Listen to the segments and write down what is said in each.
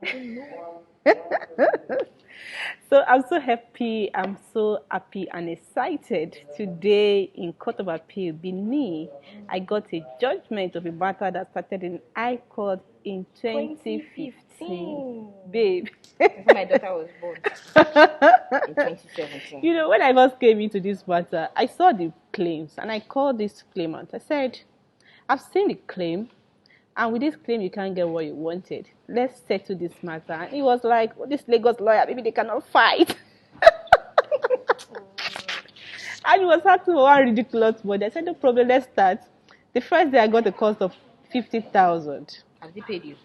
I don't know. So I'm so happy. I'm so happy and excited. Today in Court of Appeal Benin, I got a judgment of a matter that started in High Court in 2015. 2015. Babe. Before my daughter was born in 2017. You know, when I first came into this matter, I saw the claims and I called this claimant. I said, I've seen the claim, and with this claim, you can't get what you wanted. Let's settle this matter. And he was like, oh, this Lagos lawyer, maybe they cannot fight. And it was asking for one ridiculous money. I said, no problem, let's start. The first day I got the cost of 50,000. Have they paid you?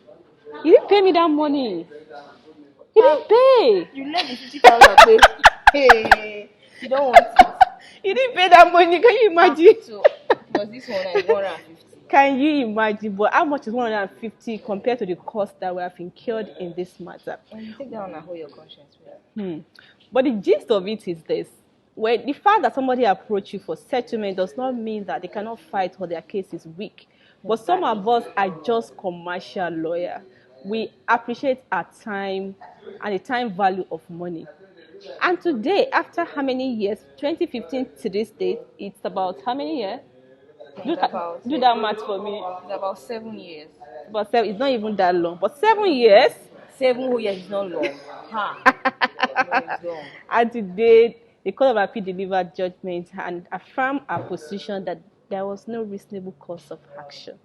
He didn't pay me that money. He didn't pay. You left the 50,000. Hey, you don't want it. He didn't pay that money. Can you imagine? So, was this one like 150? Can you imagine? But how much is 150 compared to the cost that we have incurred in this matter? And you take that on and hold your conscience. Well. But the gist of it is this. When the fact that somebody approach you for settlement does not mean that they cannot fight or their case is weak. But some of us are just commercial lawyers. We appreciate our time and the time value of money. And today, after how many years? 2015 to this date, it's about how many years? Do that math for me. It's about 7 years. But it's not even that long. But 7 years. 7 whole years is not long. Ha. No, and today, the Court of Appeal delivered judgment and affirmed our position that there was no reasonable course of action.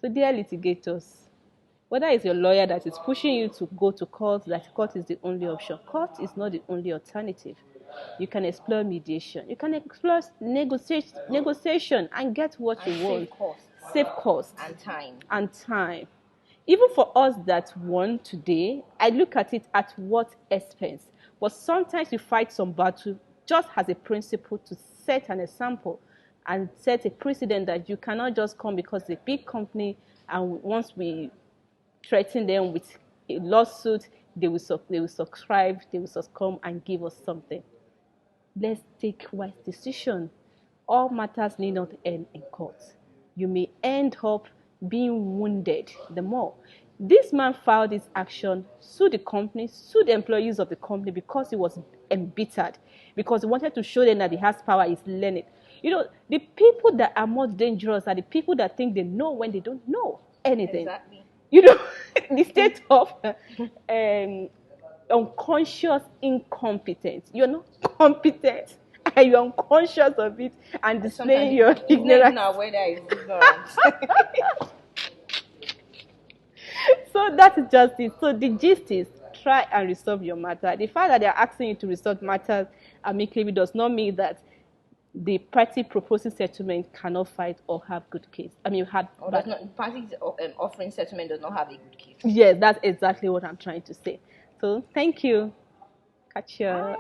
So, dear litigators, whether it's your lawyer that is pushing you to go to court, that court is the only option. Court is not the only alternative. You can explore mediation. You can explore negotiation and get what you want. Save cost. And time. Even for us that won today, I look at it at what expense. But sometimes you fight some battle just as a principle to set an example and set a precedent that you cannot just come because it's a big company and once we threaten them with a lawsuit, they will subscribe, they will succumb and give us something. Let's take wise decision. All matters need not end in court. You may end up being wounded the more. This man filed this action, sued the company, sued the employees of the company because he was embittered, because he wanted to show them that he has power, he's learning. You know, the people that are more dangerous are the people that think they know when they don't know anything. Exactly. You know, the state of unconscious incompetence. You're not competent and you're unconscious of it and displaying your ignorance. So that is just it. So the gist is try and resolve your matter. The fact that they're asking you to resolve matters amicably does not mean that the party proposing settlement cannot fight or have good case. I mean, parties offering settlement does not have a good case. Yes, that's exactly what I'm trying to say. So thank you. Catch you.